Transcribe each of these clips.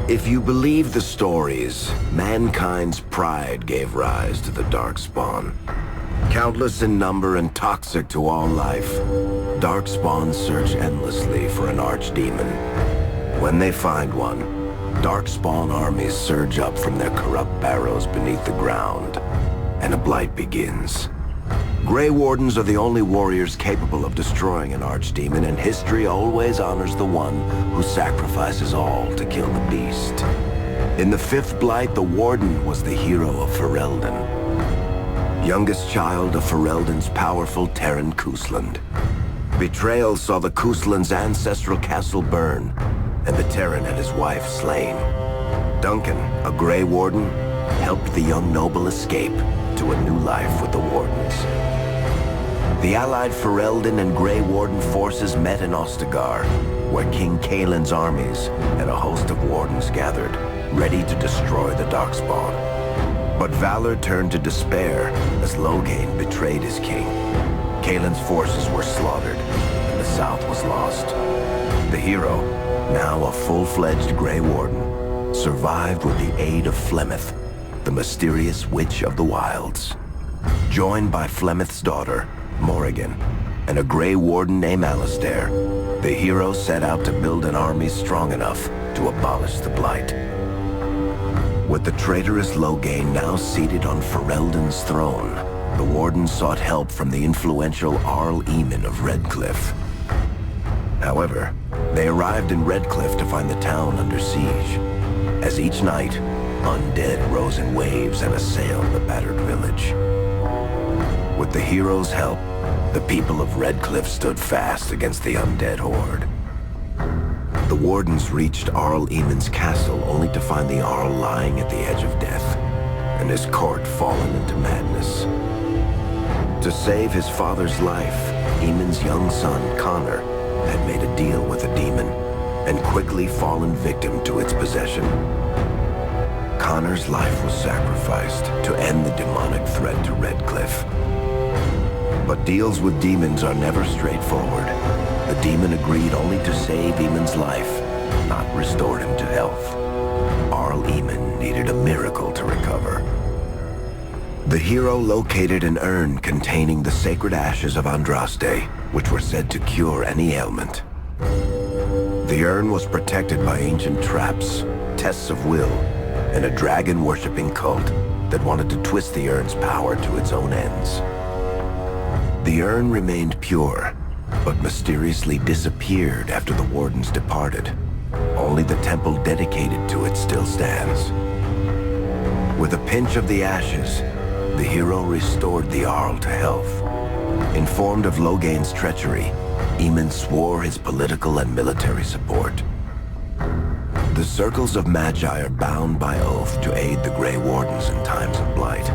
If you believe the stories, mankind's pride gave rise to the Darkspawn. Countless in number and toxic to all life, Darkspawns search endlessly for an archdemon. When they find one, Darkspawn armies surge up from their corrupt barrows beneath the ground, and a blight begins. Grey Wardens are the only warriors capable of destroying an archdemon, and history always honors the one who sacrifices all to kill the beast. In the fifth blight, the Warden was the hero of Ferelden, youngest child of Ferelden's powerful Terran Cousland. Betrayal saw the Cousland's ancestral castle burn, and the Terran and his wife slain. Duncan, a Grey Warden, helped the young noble escape to a new life with the Wardens. The allied Ferelden and Grey Warden forces met in Ostagar, where King Kaelin's armies and a host of Wardens gathered, ready to destroy the Darkspawn. But valor turned to despair as Loghain betrayed his king. Kaelin's forces were slaughtered, and the south was lost. The hero, now a full-fledged Grey Warden, survived with the aid of Flemeth, the mysterious witch of the wilds. Joined by Flemeth's daughter, Morrigan, and a Grey Warden named Alistair, the hero set out to build an army strong enough to abolish the Blight. With the traitorous Loghain now seated on Ferelden's throne, the Warden sought help from the influential Arl Eamon of Redcliffe. However, they arrived in Redcliffe to find the town under siege. As each night, undead rose in waves and assailed the battered village. With the hero's help, the people of Redcliffe stood fast against the undead horde. The Wardens reached Arl Eamon's castle only to find the Arl lying at the edge of death, and his court fallen into madness. To save his father's life, Eamon's young son, Connor, had made a deal with a demon, and quickly fallen victim to its possession. Connor's life was sacrificed to end the demonic threat to Redcliffe. But deals with demons are never straightforward. The demon agreed only to save Eamon's life, not restore him to health. Arl Eamon needed a miracle to recover. The hero located an urn containing the sacred ashes of Andraste, which were said to cure any ailment. The urn was protected by ancient traps, tests of will, and a dragon-worshipping cult that wanted to twist the urn's power to its own ends. The urn remained pure, but mysteriously disappeared after the Wardens departed. Only the temple dedicated to it still stands. With a pinch of the ashes, the hero restored the Arl to health. Informed of Loghain's treachery, Eamon swore his political and military support. The circles of Magi are bound by oath to aid the Grey Wardens in times of blight.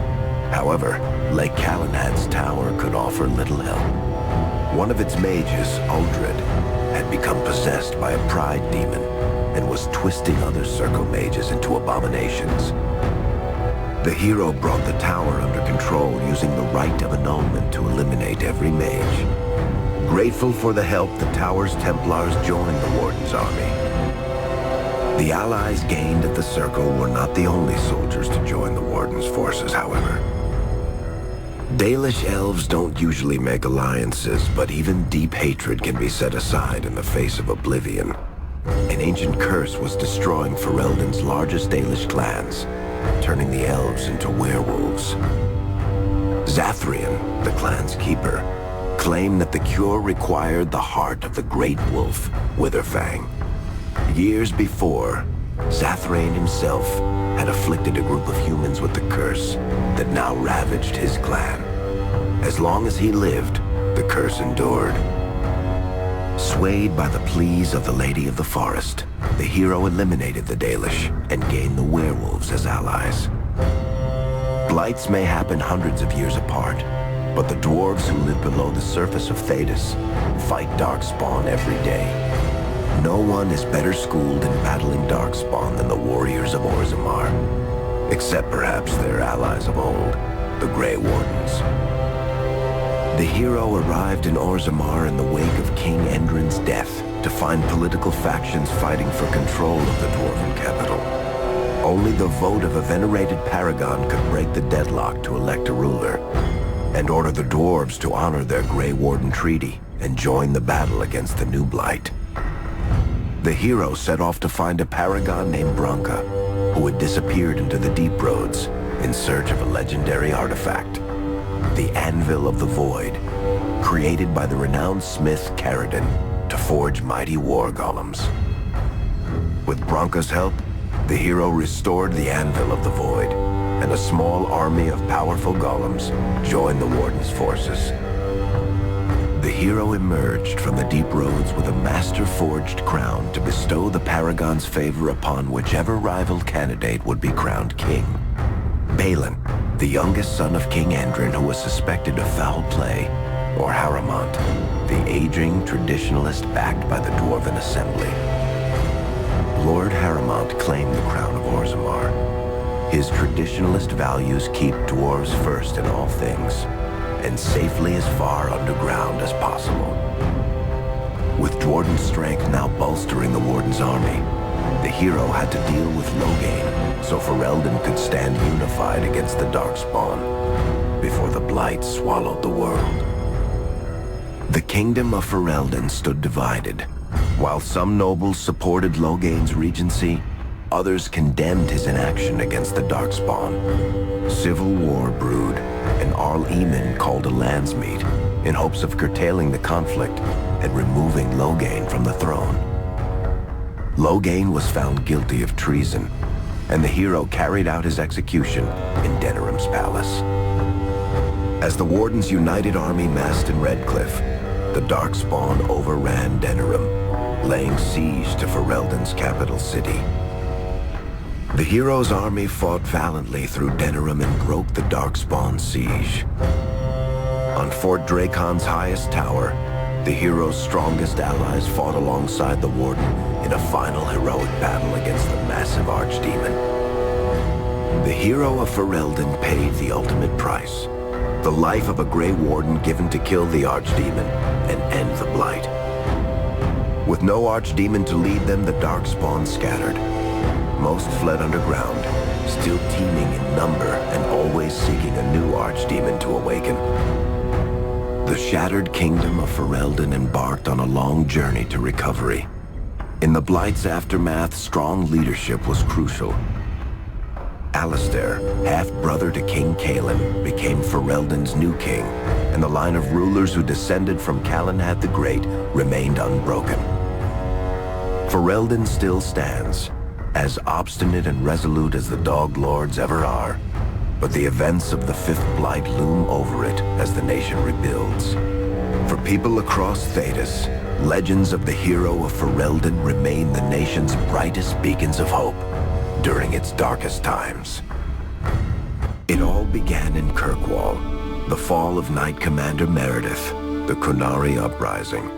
However, Lake Calenhad's tower could offer little help. One of its mages, Uldred, had become possessed by a pride demon and was twisting other circle mages into abominations. The hero brought the tower under control using the rite of annulment to eliminate every mage. Grateful for the help, the tower's Templars joined the Warden's army. The allies gained at the circle were not the only soldiers to join the Warden's forces, however. Dalish elves don't usually make alliances, but even deep hatred can be set aside in the face of oblivion. An ancient curse was destroying Ferelden's largest Dalish clans, turning the elves into werewolves. Zathrian, the clan's keeper, claimed that the cure required the heart of the great wolf, Witherfang. Years before, Zathrian himself had afflicted a group of humans with the curse that now ravaged his clan. As long as he lived, the curse endured. Swayed by the pleas of the Lady of the Forest, the hero eliminated the Dalish and gained the werewolves as allies. Blights may happen hundreds of years apart, but the dwarves who live below the surface of Thedas fight Darkspawn every day. No one is better schooled in battling Darkspawn than the warriors of Orzammar, except perhaps their allies of old, the Grey Wardens. The hero arrived in Orzammar in the wake of King Endrin's death to to find political factions fighting for control of the Dwarven capital. Only the vote of a venerated paragon could break the deadlock to elect a ruler, and order the dwarves to honor their Grey Warden treaty and join the battle against the new Blight. The hero set off to find a paragon named Branka, who had disappeared into the Deep Roads in search of a legendary artifact, the Anvil of the Void, created by the renowned smith Caradon to forge mighty war golems. With Branka's help, the hero restored the Anvil of the Void, and a small army of powerful golems joined the Warden's forces. The hero emerged from the Deep Roads with a master-forged crown to bestow the Paragon's favor upon whichever rival candidate would be crowned king. Balin, the youngest son of King Endrin who was suspected of foul play, or Haramont, the aging traditionalist backed by the Dwarven Assembly. Lord Haramont claimed the crown of Orzammar. His traditionalist values keep dwarves first in all things, and safely as far underground as possible. With Jordan's strength now bolstering the Warden's army, the hero had to deal with Loghain so Ferelden could stand unified against the Darkspawn before the Blight swallowed the world. The kingdom of Ferelden stood divided. While some nobles supported Loghain's regency, others condemned his inaction against the Darkspawn. Civil war brewed, and Arl Eamon called a landsmeet in hopes of curtailing the conflict and removing Loghain from the throne. Loghain was found guilty of treason, and the hero carried out his execution in Denerim's palace. As the Warden's united army massed in Redcliffe, the Darkspawn overran Denerim, laying siege to Ferelden's capital city. The hero's army fought valiantly through Denerim and broke the Darkspawn siege. On Fort Dracon's highest tower, the hero's strongest allies fought alongside the Warden in a final heroic battle against the massive Archdemon. The hero of Ferelden paid the ultimate price, the life of a Grey Warden given to kill the Archdemon and end the Blight. With no Archdemon to lead them, the Darkspawn scattered. Most fled underground, still teeming in number and always seeking a new Archdemon to awaken. The shattered kingdom of Ferelden embarked on a long journey to recovery. In the Blight's aftermath, strong leadership was crucial. Alistair, half-brother to King Cailan, became Ferelden's new king, and the line of rulers who descended from Calenhad the Great remained unbroken. Ferelden still stands, as obstinate and resolute as the Dog Lords ever are, but the events of the Fifth Blight loom over it as the nation rebuilds. For people across Thedas, legends of the hero of Ferelden remain the nation's brightest beacons of hope during its darkest times. It all began in Kirkwall, the fall of Knight Commander Meredith, the Kunari Uprising,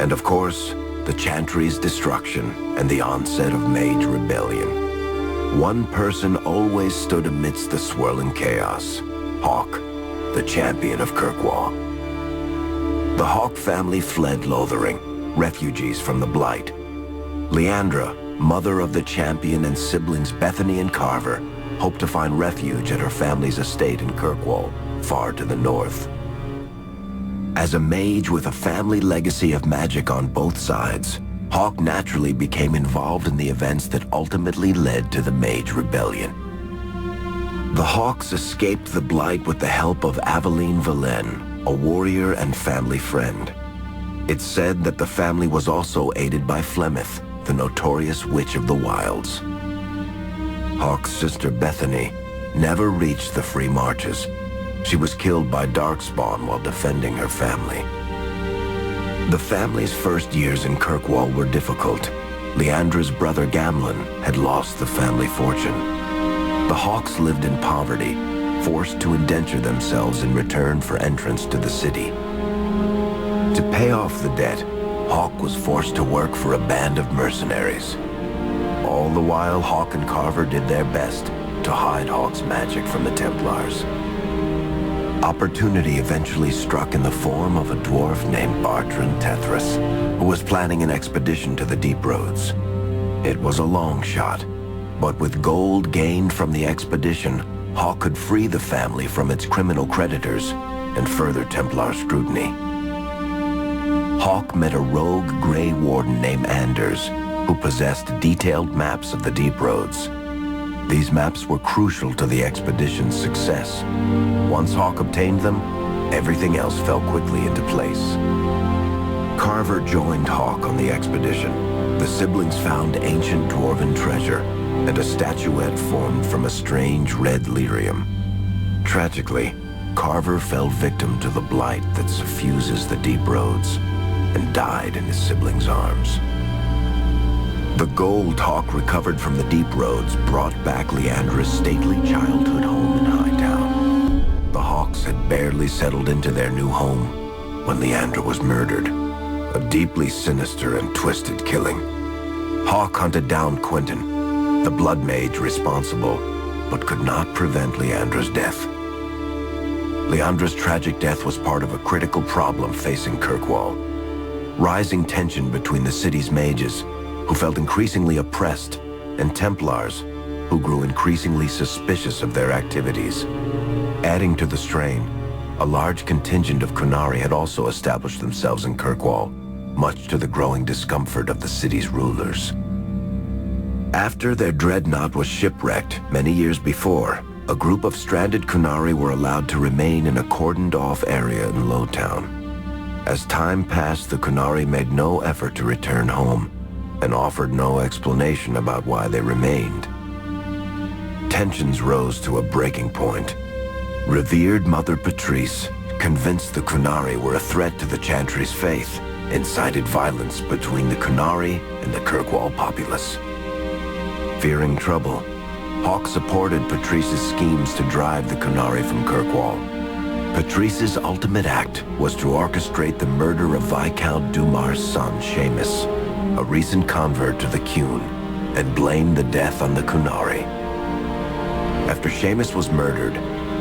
and of course, the Chantry's destruction and the onset of Mage Rebellion. One person always stood amidst the swirling chaos: Hawk, the champion of Kirkwall. The Hawk family fled Lothering, refugees from the Blight. Leandra, mother of the champion, and siblings Bethany and Carver hoped to find refuge at her family's estate in Kirkwall, far to the north. As a mage with a family legacy of magic on both sides, Hawk naturally became involved in the events that ultimately led to the Mage Rebellion. The Hawks escaped the Blight with the help of Aveline Valen, a warrior and family friend. It's said that the family was also aided by Flemeth, the notorious Witch of the Wilds. Hawk's sister Bethany never reached the Free Marches. She was killed by Darkspawn while defending her family. The family's first years in Kirkwall were difficult. Leandra's brother Gamlin had lost the family fortune. The Hawks lived in poverty, forced to indenture themselves in return for entrance to the city. To pay off the debt, Hawk was forced to work for a band of mercenaries. All the while, Hawk and Carver did their best to hide Hawk's magic from the Templars. Opportunity eventually struck in the form of a dwarf named Bartrand Tethras, who was planning an expedition to the Deep Roads. It was a long shot, but with gold gained from the expedition, Hawk could free the family from its criminal creditors and further Templar scrutiny. Hawk met a rogue Grey Warden named Anders, who possessed detailed maps of the Deep Roads. These maps were crucial to the expedition's success. Once Hawk obtained them, everything else fell quickly into place. Carver joined Hawk on the expedition. The siblings found ancient dwarven treasure and a statuette formed from a strange red lyrium. Tragically, Carver fell victim to the blight that suffuses the Deep Roads and died in his siblings' arms. The gold Hawk recovered from the Deep Roads brought back Leandra's stately childhood home in Hightown. The Hawks had barely settled into their new home when Leandra was murdered. A deeply sinister and twisted killing. Hawk hunted down Quentin, the blood mage responsible, but could not prevent Leandra's death. Leandra's tragic death was part of a critical problem facing Kirkwall. Rising tension between the city's mages, who felt increasingly oppressed, and Templars, who grew increasingly suspicious of their activities. Adding to the strain, a large contingent of Qunari had also established themselves in Kirkwall, much to the growing discomfort of the city's rulers. After their dreadnought was shipwrecked many years before, a group of stranded Qunari were allowed to remain in a cordoned-off area in Lowtown. As time passed, the Qunari made no effort to return home, and offered no explanation about why they remained. Tensions rose to a breaking point. Revered Mother Patrice, convinced the Qunari were a threat to the Chantry's faith, incited violence between the Qunari and the Kirkwall populace. Fearing trouble, Hawk supported Patrice's schemes to drive the Qunari from Kirkwall. Patrice's ultimate act was to orchestrate the murder of Viscount Dumar's son, Seamus, a recent convert to the Qun, and blame the death on the Qunari. After Seamus was murdered,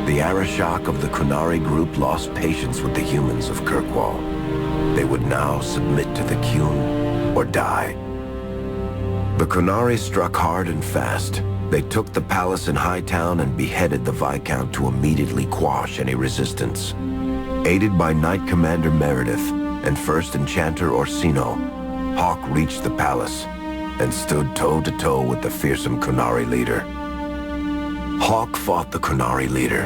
the Arishok of the Qunari group lost patience with the humans of Kirkwall. They would now submit to the Qun or die. The Qunari struck hard and fast. They took the palace in Hightown and beheaded the Viscount to immediately quash any resistance. Aided by Knight Commander Meredith and First Enchanter Orsino, Hawk reached the palace and stood toe-to-toe with the fearsome Qunari leader. Hawk fought the Qunari leader.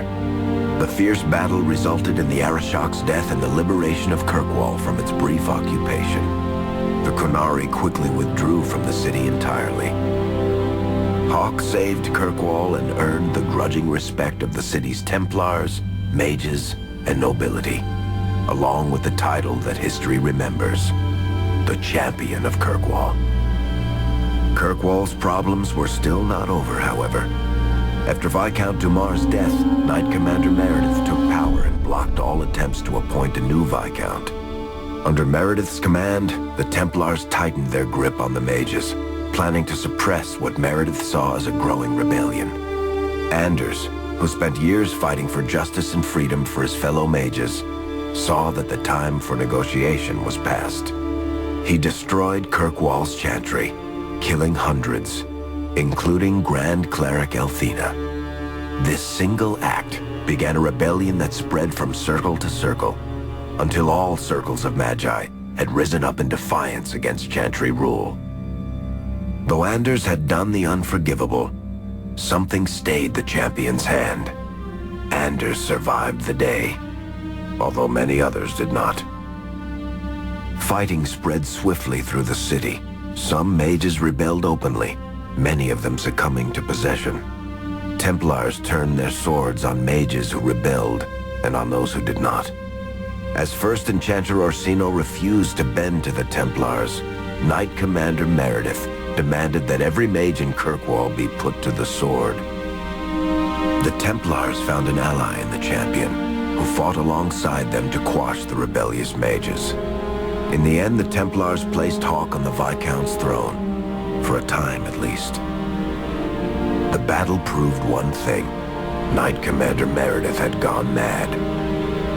The fierce battle resulted in the Arishok's death and the liberation of Kirkwall from its brief occupation. The Qunari quickly withdrew from the city entirely. Hawk saved Kirkwall and earned the grudging respect of the city's Templars, mages, and nobility, along with the title that history remembers, the Champion of Kirkwall. Kirkwall's problems were still not over, however. After Viscount Dumar's death, Knight Commander Meredith took power and blocked all attempts to appoint a new Viscount. Under Meredith's command, the Templars tightened their grip on the mages, planning to suppress what Meredith saw as a growing rebellion. Anders, who spent years fighting for justice and freedom for his fellow mages, saw that the time for negotiation was past. He destroyed Kirkwall's chantry, killing hundreds, including Grand Cleric Elthina. This single act began a rebellion that spread from circle to circle, until all circles of Magi had risen up in defiance against chantry rule. Though Anders had done the unforgivable, something stayed the champion's hand. Anders survived the day, although many others did not. Fighting spread swiftly through the city. Some mages rebelled openly, many of them succumbing to possession. Templars turned their swords on mages who rebelled and on those who did not. As First Enchanter Orsino refused to bend to the Templars, Knight Commander Meredith demanded that every mage in Kirkwall be put to the sword. The Templars found an ally in the champion, who fought alongside them to quash the rebellious mages. In the end, the Templars placed Hawk on the Viscount's throne, for a time at least. The battle proved one thing. Knight Commander Meredith had gone mad.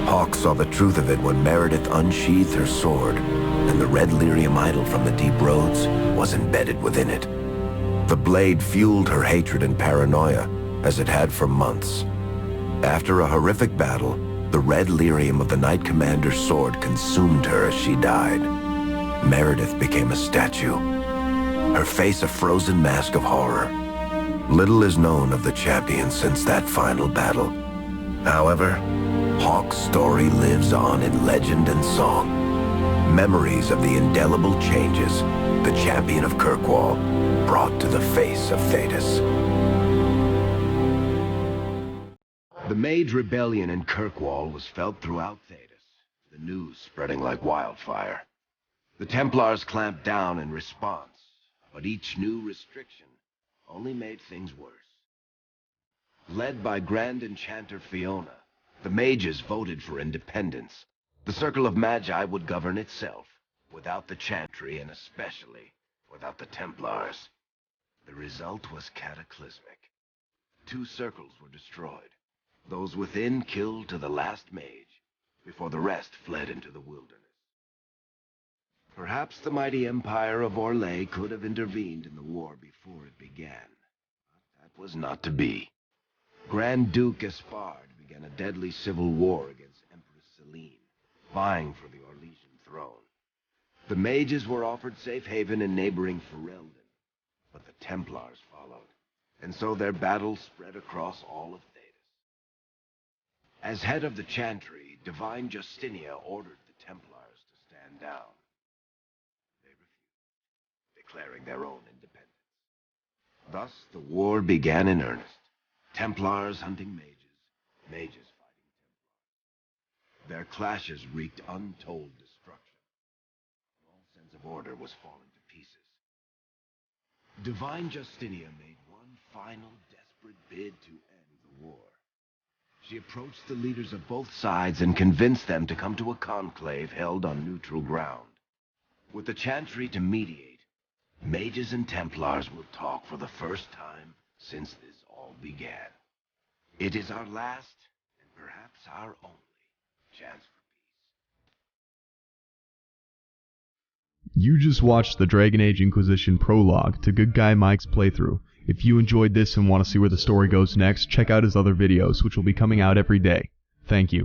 Hawk saw the truth of it when Meredith unsheathed her sword, and the red lyrium idol from the deep roads was embedded within it. The blade fueled her hatred and paranoia, as it had for months. After a horrific battle, the red lyrium of the Knight Commander's sword consumed her as she died. Meredith became a statue, her face a frozen mask of horror. Little is known of the champion since that final battle. However, Hawk's story lives on in legend and song. Memories of the indelible changes the champion of Kirkwall brought to the face of Thedas. The Mage Rebellion in Kirkwall was felt throughout Thedas, the news spreading like wildfire. The Templars clamped down in response, but each new restriction only made things worse. Led by Grand Enchanter Fiona, the mages voted for independence. The Circle of Magi would govern itself, without the Chantry and especially without the Templars. The result was cataclysmic. 2 circles were destroyed. Those within killed to the last mage, before the rest fled into the wilderness. Perhaps the mighty Empire of Orlais could have intervened in the war before it began. But that was not to be. Grand Duke Espard began a deadly civil war against Empress Celine, vying for the Orlesian throne. The mages were offered safe haven in neighboring Ferelden, but the Templars followed, and so their battle spread across all of Thedas. As head of the Chantry, Divine Justinia ordered the Templars to stand down. They refused, declaring their own independence. Thus, the war began in earnest. Templars hunting mages, mages fighting Templars. Their clashes wreaked untold destruction. All sense of order was falling to pieces. Divine Justinia made one final desperate bid to end the war. She approached the leaders of both sides and convinced them to come to a conclave held on neutral ground. With the Chantry to mediate, mages and Templars will talk for the first time since this all began. It is our last, and perhaps our only, chance for peace. You just watched the Dragon Age Inquisition Prologue to Good Guy Mike's playthrough. If you enjoyed this and want to see where the story goes next, check out his other videos, which will be coming out every day. Thank you.